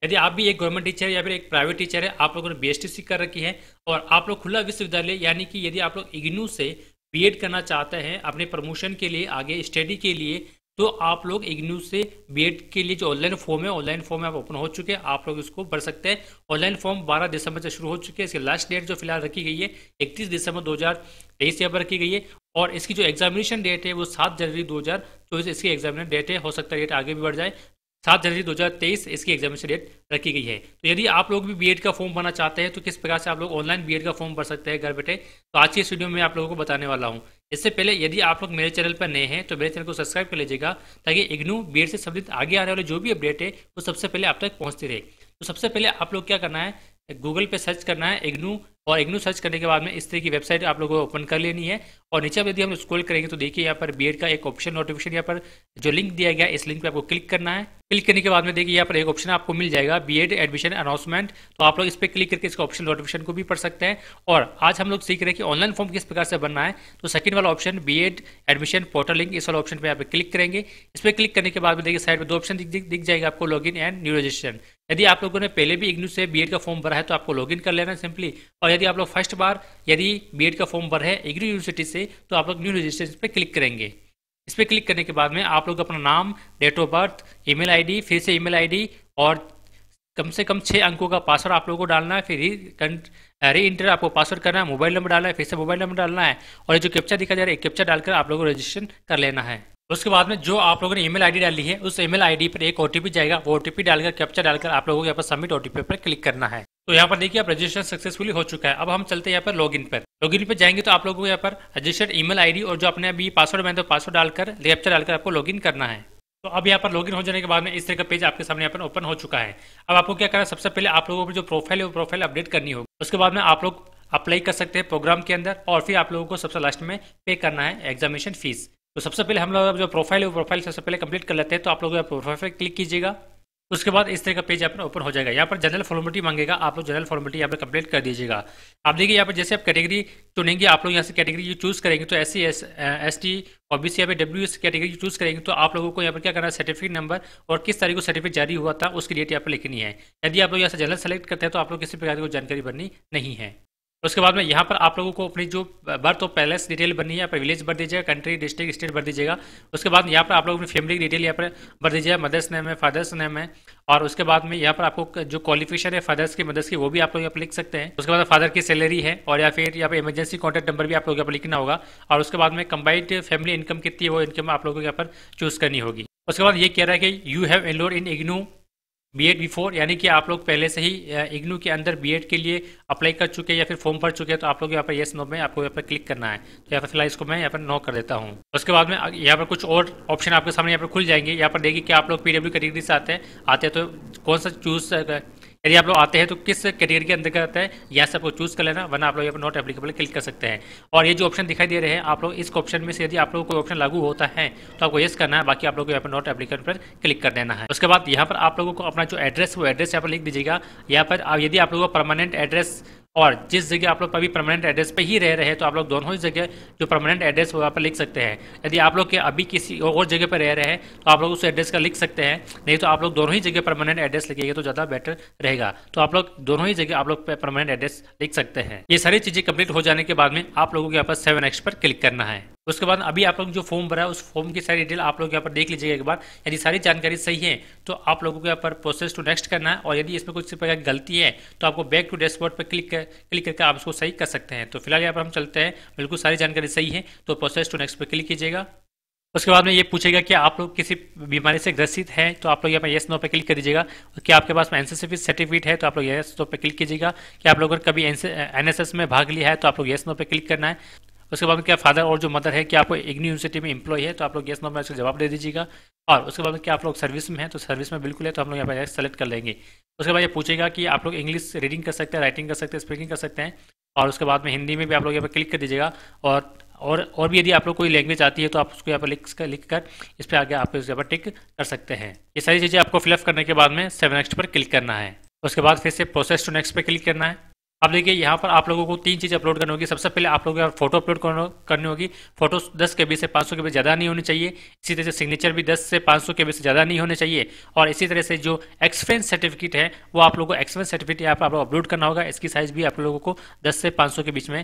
यदि आप भी एक गवर्नमेंट टीचर है या फिर एक प्राइवेट टीचर है, आप लोगों ने बीएसटीसी कर रखी है और आप लोग खुला विश्वविद्यालय यानी कि यदि आप लोग इग्नू से बीएड करना चाहते हैं अपने प्रमोशन के लिए, आगे स्टडी के लिए, तो आप लोग इग्नू से बीएड के लिए जो ऑनलाइन फॉर्म है, ऑनलाइन फॉर्म आप ओपन हो चुके हैं, आप लोग इसको भर सकते हैं। ऑनलाइन फॉर्म 12 दिसंबर से शुरू हो चुके हैं। इसकी लास्ट डेट जो फिलहाल रखी गई है 31 दिसंबर 2023 यहाँ पर रखी गई है और इसकी जो एग्जामिनेशन डेट है वो 7 जनवरी 2024 इसकी एग्जामिनेशन डेट है। हो सकता है डेट आगे भी बढ़ जाए। 7 जनवरी 2023 इसकी एग्जामिनेशन डेट रखी गई है। तो यदि आप लोग भी बीएड का फॉर्म भरना चाहते हैं तो किस प्रकार से आप लोग ऑनलाइन बीएड का फॉर्म भर सकते हैं घर बैठे, तो आज की इस वीडियो में आप लोगों को बताने वाला हूं। इससे पहले यदि आप लोग मेरे चैनल पर नए हैं तो मेरे चैनल को सब्सक्राइब कर लीजिएगा ताकि इग्नू बीएड से संबंधित आगे आने वाले जो भी अपडेट है वो सबसे पहले आप तक पहुंचती रहे। तो सबसे पहले आप लोग क्या करना है, गूगल पे सर्च करना है इग्नू, और इग्नू सर्च करने के बाद में इस तरह की वेबसाइट आप लोगों को ओपन कर लेनी है। और नीचे यदि हम स्क्रॉल करेंगे तो देखिए यहाँ पर बीएड का एक ऑप्शन नोटिफिकेशन यहाँ पर जो लिंक दिया गया है, इस लिंक पे आपको क्लिक करना है। क्लिक करने के बाद में देखिए यहाँ पर एक ऑप्शन आपको मिल जाएगा बीएड एडमिशन अनाउंसमेंट, तो आप लोग इस पर क्लिक करके इसका ऑप्शन नोटिफिकेशन को भी पढ़ सकते हैं। और आज हम लोग सीख रहे हैं कि ऑनलाइन फॉर्म किस प्रकार से बनना है। तो सेकंड वाला option BEd admission portal link, इस वाला ऑप्शन पे यहाँ पे क्लिक करेंगे। इस पर क्लिक करने के बाद में देखिए साइड में दो ऑप्शन दिख जाएगा आपको, लॉगिन एंड न्यू रजिस्ट्रेशन। यदि आप लोगों ने पहले भी इग्नू से बीएड का फॉर्म भरा है तो आपको लॉगिन कर लेना सिंपली। और यदि आप लोग फर्स्ट बार यदि बीएड का फॉर्म भरा है इग्नू यूनिवर्सिटी से तो आप लोग न्यू रजिस्ट्रेशन पे क्लिक करेंगे। इस पर क्लिक करने के बाद में आप लोग अपना नाम, date of birth, email ID, फिर से ईमेल आईडी और कम से कम 6 अंकों का पासवर्ड आप लोगों को डालना है। फिर री इंटर आपको पासवर्ड करना है, मोबाइल नंबर डालना है, फिर से मोबाइल नंबर डालना है और ये जो कैप्चा दिखा जा रहा है एक कैप्चा डालकर आप लोगों को रजिस्ट्रेशन कर लेना है। उसके बाद में जो आप लोगों ने ईमेल आईडी डाली है उस ईमेल आईडी पर एक ओटीपी जाएगा, वो ओटीपी डालकर कैप्चा डालकर आप लोगों को यहाँ पर सबमिट ओटीपी पर क्लिक करना है। तो यहाँ पर देखिए आप रजिस्ट्रेशन सक्सेसफुली हो चुका है। अब हम चलते हैं यहाँ पर लॉगिन पर। लॉगिन पर जाएंगे तो आप लोगों को यहाँ पर रजिस्टर्ड ईमेल आईडी और जो अपने अभी पासवर्ड में तो पासवर्ड डालकर कैप्चा डालकर आपको लॉगिन करना है। तो अब यहाँ पर लॉगिन हो जाने के बाद में इस तरह का पेज आपके सामने यहाँ पर ओपन हो चुका है। अब आपको क्या करना है, सबसे पहले आप लोगों को जो प्रोफाइल है वो प्रोफाइल अपडेट करनी होगी। उसके बाद में आप लोग अप्लाई कर सकते हैं प्रोग्राम के अंदर और फिर आप लोगों को सबसे लास्ट में पे करना है एग्जामिनेशन फीस। तो सबसे पहले हम लोग जो प्रोफाइल है वो प्रोफाइल सबसे पहले कंप्लीट कर लेते हैं। तो आप लोग प्रोफाइल पर क्लिक कीजिएगा। उसके बाद इस तरह का पेज यहाँ पर ओपन हो जाएगा। यहाँ पर जनरल फॉर्मेलिटी मांगेगा, आप लोग जनरल फॉर्मेलिटी यहाँ पर कंप्लीट कर दीजिएगा। आप देखिए यहाँ पर जैसे आप कैटेगरी चुनेंगे, आप लोग यहाँ से कैटेगरी चूज करेंगे तो SC ST और BC यहाँ पे WS कैटेगरी चूज करेंगे तो आप लोगों को यहाँ पर क्या करना है, सर्टिफिकेट नंबर और किस तारीख को सर्टिफिकेट जारी हुआ था उसकी डेट यहाँ पर लिखनी है। यदि आप लोग यहाँ से जनरल सेलेक्ट करते हैं तो आप लोग किसी प्रकार की जानकारी भरनी नहीं है। उसके बाद में यहाँ पर आप लोगों को अपनी जो बर्थ और पैलेस डिटेल भरनी है, यहाँ पर विलेज भर दीजिएगा, कंट्री, डिस्ट्रिक्ट, स्टेट भर दीजिएगा। उसके बाद यहाँ पर आप लोग अपनी फैमिली की डिटेल यहाँ पर भर दीजिएगा, मदर्स नेम है, फादर्स नेम है। और उसके बाद में यहाँ पर आपको जो क्वालिफिकेशन है फादर्स की मदर्स की वो भी आप लोग यहाँ पर लिख सकते हैं। उसके बाद फादर की सैलरी है और या फिर यहाँ पर इमरजेंसी कॉन्टैक्ट नंबर भी आप लोग यहाँ पर लिखना होगा। और उसके बाद में कंबाइंड फैमिली इनकम कितनी है वो इनकम आप लोगों को यहाँ पर चूज करनी होगी। उसके बाद ये कह रहा है कि you have enrolled in IGNOU BEd before, यानी कि आप लोग पहले से ही इग्नू के अंदर बीएड के लिए अप्लाई कर चुके हैं या फिर फॉर्म भर चुके हैं। तो आप लोग यहाँ पर येस नो में आपको यहाँ पर क्लिक करना है। तो यहाँ पर फिलहाल इसको मैं यहाँ पर नो कर देता हूँ। उसके बाद में यहाँ पर कुछ और ऑप्शन आपके सामने यहाँ पर खुल जाएंगे। यहाँ पर देखिए कि आप लोग PW कैटेगरी से आते हैं तो कौन सा चूज, यदि आप लोग आते हैं तो किस कैटेगरी के अंदर आता है यहाँ से आपको चूज कर लेना, वरना आप लोग यहाँ पर नॉट एप्लीकेबल क्लिक कर सकते हैं। और ये जो ऑप्शन दिखाई दे रहे हैं आप लोग इस ऑप्शन में से यदि आप लोग कोई ऑप्शन लागू होता है तो आपको येस करना है, बाकी आप लोग को यहाँ पर नॉट एप्लीकेबल पर क्लिक कर देना है। उसके बाद यहाँ पर आप लोगों को अपना जो एड्रेस वो एड्रेस यहाँ पर लिख दीजिएगा। यहाँ पर यदि आप लोगों का परमानेंट एड्रेस और जिस जगह आप लोग अभी परमानेंट एड्रेस पे ही रह रहे हैं तो आप लोग दोनों ही जगह जो परमानेंट एड्रेस वहाँ पर लिख सकते हैं। यदि आप लोग के अभी किसी और जगह पर रह रहे हैं तो आप लोग उस एड्रेस का लिख सकते हैं, नहीं तो आप लोग दोनों ही जगह परमानेंट एड्रेस लिखिएगा तो ज़्यादा बेटर रहेगा। तो आप लोग दोनों ही जगह आप लोग परमानेंट एड्रेस लिख सकते हैं। ये सारी चीज़ें कंप्लीट हो जाने के बाद में आप लोगों को यहाँ पर 7 नेक्स्ट पर क्लिक करना है। उसके बाद अभी आप लोग जो फॉर्म भरा है उस फॉर्म की सारी डिटेल आप लोग यहाँ पर देख लीजिएगा एक बार। यदि सारी जानकारी सही है तो आप लोगों को यहाँ पर प्रोसेस टू नेक्स्ट करना है और यदि इसमें कुछ प्रकार की गलती है तो आपको बैक टू डैशबोर्ड पर क्लिक करके आप उसको सही कर सकते हैं। तो फिलहाल यहाँ पर हम चलते हैं, बिल्कुल सारी जानकारी सही है तो प्रोसेस टू नेक्स्ट पर क्लिक कीजिएगा। उसके बाद में ये पूछेगा कि आप लोग किसी बीमारी से ग्रसित हैं तो आप लोग यहाँ पर येस नो पे क्लिक कर दीजिएगा। क्या आपके पास में एनसीसी सर्टिफिकेट है तो आप लोग येस नो पे क्लिक कीजिएगा। कि आप लोगों ने कभी NSS में भाग लिया है तो आप लोग येस नो पे क्लिक करना है। उसके बाद में क्या फादर और जो मदर है कि आपको इग्नू यूनिवर्सिटी में एम्प्लॉय है तो आप लोग येस नो में इसका जवाब दे दीजिएगा। और उसके बाद में क्या आप लोग सर्विस में हैं तो सर्विस में बिल्कुल है तो हम लोग यहाँ पर सेलेक्ट कर लेंगे। उसके बाद ये पूछेगा कि आप लोग इंग्लिश रीडिंग कर सकते हैं, राइटिंग कर सकते हैं, स्पीकिंग कर सकते हैं। और उसके बाद में हिंदी में भी आप लोग यहाँ पर क्लिक कर दीजिएगा। और भी यदि आप लोग कोई लैंग्वेज आती है तो आप उसको यहाँ पर लिख कर इस पर आगे आप यहाँ पर टिक कर सकते हैं। ये सारी चीज़ें आपको फिलअप करने के बाद में 7 नेक्स्ट पर क्लिक करना है। उसके बाद फिर से प्रोसेस टू नेक्स्ट पर क्लिक करना है। अब देखिए यहाँ पर आप लोगों को 3 चीज़ अपलोड करनी होगी। सबसे पहले आप लोगों को फोटो अपलोड करनी होगी। फोटो 10 KB से 500 KB ज़्यादा नहीं होनी चाहिए। इसी तरह से सिग्नेचर भी 10 से 500 KB से ज़्यादा नहीं होने चाहिए। और इसी तरह से जो एक्सपीरियंस सर्टिफिकेट है वो आप लोगों को एक्सपीरियंस सर्टिफिकेट यहाँ पर आप लोग अपलोड करना होगा। इसकी साइज़ भी आप लोगों को 10 से 500 के बीच में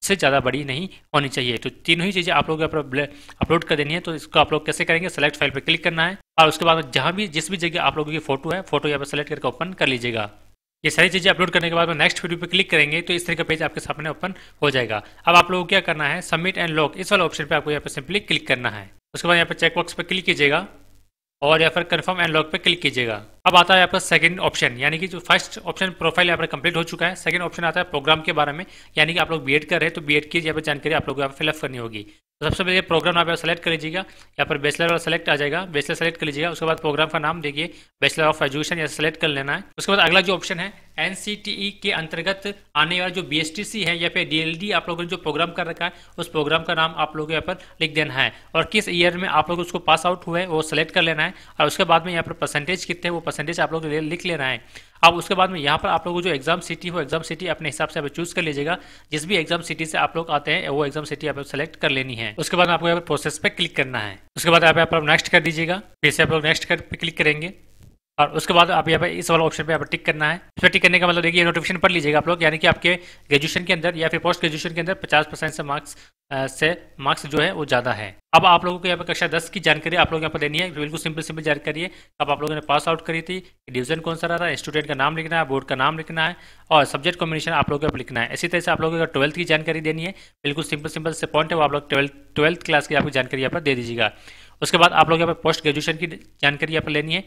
से ज़्यादा बड़ी नहीं होनी चाहिए। तो तीनों ही चीज़ें आप लोग अपलोड कर देनी है। तो इसको आप लोग कैसे करेंगे, सेलेक्ट फाइल पर क्लिक करना है और उसके बाद जहाँ भी जिस भी जगह आप लोगों की फोटो है, फोटो यहाँ पर सेलेक्ट करके ओपन कर लीजिएगा। ये सारी चीज़ें अपलोड करने के बाद में नेक्स्ट वीडियो पे क्लिक करेंगे तो इस तरह का पेज आपके सामने ओपन हो जाएगा। अब आप लोगों को क्या करना है, सबमिट एंड लॉक इस वाले ऑप्शन पे आपको यहाँ पे सिंपली क्लिक करना है। उसके बाद यहाँ पे चेकबॉक्स पे क्लिक कीजिएगा और या फिर कंफर्म एंड लॉक पे क्लिक कीजिएगा। अब आता है यहाँ पर सेकंड ऑप्शन, यानी कि जो फर्स्ट ऑप्शन प्रोफाइल यहाँ पर कंप्लीट हो चुका है। सेकंड ऑप्शन आता है प्रोग्राम के बारे में, यानी कि आप लोग बीएड कर रहे हैं तो बीएड की यहाँ पर जानकारी आप लोग यहाँ पर फिलअप करनी होगी। तो सबसे पहले प्रोग्राम आप सेलेक्ट कर लीजिएगा। यहाँ पर बैचलर वाला सेलेक्ट आ जाएगा, बैचलर सेलेक्ट कर लीजिएगा। उसके बाद प्रोग्राम का नाम देखिए बैचलर ऑफ एजुकेशन यहाँ सेलेक्ट कर लेना है। उसके बाद अगला जो ऑप्शन है NCTE के अंतर्गत आने वाला जो BSTC है या फिर DLD आप लोगों ने जो प्रोग्राम कर रखा है उस प्रोग्राम का नाम आप लोगों को यहाँ पर लिख देना है और किस ईयर में आप लोग उसको पास आउट हुए वो सेलेक्ट कर लेना है। और उसके बाद में यहाँ पर परसेंटेज कितने वो परसेंटेज आप लोग लिख लेना है। अब उसके बाद में यहाँ पर आप लोगों को जो एग्जाम सिटी हो एग्जाम सिटी अपने हिसाब से आप चूज कर लीजिएगा। जिस भी एग्जाम सिटी से आप लोग आते हैं वो एग्जाम सिटी आप सेलेक्ट कर लेनी है। उसके बाद आपको यहाँ पर प्रोसेस पे क्लिक करना है। उसके बाद आप नेक्स्ट कर दीजिएगा, फिर से आप लोग नेक्स्ट पे क्लिक करेंगे और उसके बाद आप यहाँ पे इस वाला ऑप्शन पे यहाँ पर टिक करना है। इस पर टिक करने का मतलब देखिए नोटिफिकेशन पढ़ लीजिएगा आप लोग, यानी कि आपके ग्रेजुएशन के अंदर या फिर पोस्ट ग्रेजुएशन के अंदर 50% से मार्क्स जो है वो ज़्यादा है। अब आप लोगों को यहाँ पर कक्षा 10 की जानकारी आप लोग यहाँ पर देनी है। बिल्कुल सिंपल जानकारी है। अब आप लोगों ने पास आउट करी थी, डिवीजन कौन सा रहा है, स्टूडेंट का नाम लिखना है, बोर्ड का नाम लिखना है और सब्जेक्ट कॉम्बिनेशन आप लोगों को लिखना है। इसी तरह से आप लोगों को 12th की जानकारी देनी है। बिल्कुल सिंपल से पॉइंट है वो आप लोग 12th क्लास की आपकी जानकारी यहाँ पर दे दीजिएगा। उसके बाद आप लोग यहाँ पर पोस्ट ग्रेजुएशन की जानकारी यहाँ पर लेनी है।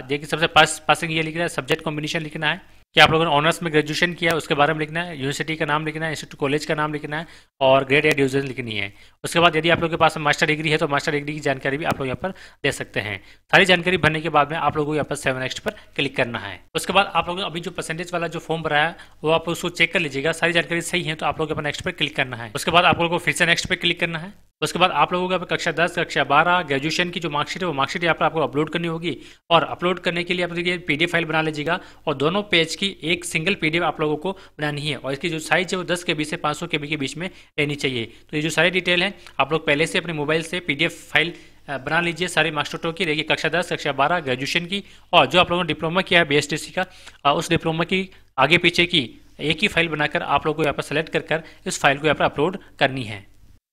देखिए सबसे पासिंग ये लिखना है, सब्जेक्ट कॉम्बिनेशन लिखना है कि आप लोगों ने ऑनर्स में ग्रेजुएशन किया उसके बारे में लिखना है, यूनिवर्सिटी का नाम लिखना है, इंस्टीट्यूट कॉलेज का नाम लिखना है और ग्रेड या डिवीजन लिखनी है। उसके बाद यदि आप लोगों के पास मास्टर डिग्री है तो मास्टर डिग्री की जानकारी भी आप लोग यहाँ पर दे सकते हैं। सारी जानकारी भरने के बाद में आप लोगों को यहाँ पर 7 नेक्स्ट पर क्लिक करना है। उसके बाद आप लोगों ने अभी जो परसेंटेज वाला जो फॉर्म भरा है वो आप उसको चेक कर लीजिएगा। सारी जानकारी सही है तो आप लोग नेक्स्ट पर क्लिक करना है। उसके बाद आप लोगों को फिर से नेक्स्ट पर क्लिक करना है। उसके बाद आप लोगों को कक्षा 10 कक्षा 12 ग्रेजुएशन की जो मार्कशीट है वो मार्कशीट यहाँ पर आपको अपलोड करनी होगी और अपलोड करने के लिए आप देखिए PDF फाइल बना लीजिएगा और दोनों पेज की एक सिंगल PDF आप लोगों को बनानी है और इसकी जो साइज है वो 10 KB से 500 KB के बीच में रहनी चाहिए। तो ये जो सारी डिटेल है आप लोग पहले से अपने मोबाइल से PDF फाइल बना लीजिए सारी मार्कशीटों की। देखिए कक्षा 10 कक्षा 12 ग्रेजुएशन की और जो आप लोगों ने डिप्लोमा किया है BSTC का उस डिप्लोमा की आगे पीछे की एक ही फाइल बनाकर आप लोगों को यहाँ पर सेलेक्ट कर इस फाइल को यहाँ पर अपलोड करनी है।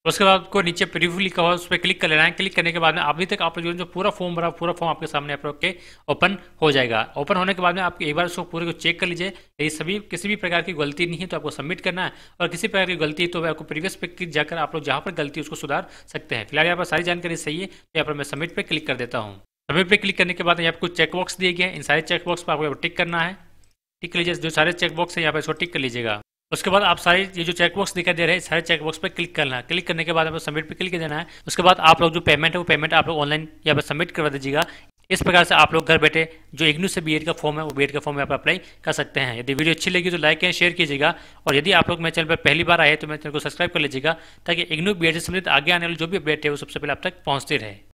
उसके बाद आपको नीचे प्रीव्यू लिखा हुआ उस पर क्लिक कर लेना है। क्लिक करने के बाद में अभी तक आप लोग जो पूरा फॉर्म भरा पूरा फॉर्म आपके सामने आप लोग के ओपन हो जाएगा। ओपन होने के बाद में आप एक बार उसको पूरे को चेक कर लीजिए। यदि सभी किसी भी प्रकार की गलती नहीं है तो आपको सबमिट करना है और किसी प्रकार की गलती है तो आपको प्रीवियस पे जाकर आप लोग जहाँ पर गलती है उसको सुधार सकते हैं। फिलहाल यहाँ पर सारी जानकारी सही है तो यहाँ पर मैं सबमिट पे क्लिक कर देता हूँ। सबमिट पे क्लिक करने के बाद यहाँ पर कुछ चेकबॉक्स दिए गए हैं। इन सारे चेकबॉक्स पर आपको टिक करना है। टिक कर लीजिए, जो सारे चेकबॉक्स है यहाँ पर इसको टिक कर लीजिएगा। उसके बाद आप सारे ये जो चेकबॉक्स दिखाई दे रहे हैं सारे चेकबॉक्स पे क्लिक करना है। क्लिक करने के बाद आपको सबमिट पे क्लिक कर देना है। उसके बाद आप लोग जो पेमेंट है वो पेमेंट आप लोग ऑनलाइन यहाँ पर सबमिट करवा दीजिएगा। इस प्रकार से आप लोग घर बैठे जो इग्नू से BEd का फॉर्म है वो BEd का फॉर्म यहाँ पर अप्लाई कर सकते हैं। यदि वीडियो अच्छी लगी तो लाइक एंड शेयर कीजिएगा और यदि आप लोग मेरे चैनल पर पहली बार आए तो मेरे चैनल को सब्सक्राइब कर लीजिएगा ताकि इग्नू BEd से संबंधित आगे आने वाली जो भी अपडेट है वो सबसे पहले आप तक पहुँचती रहे।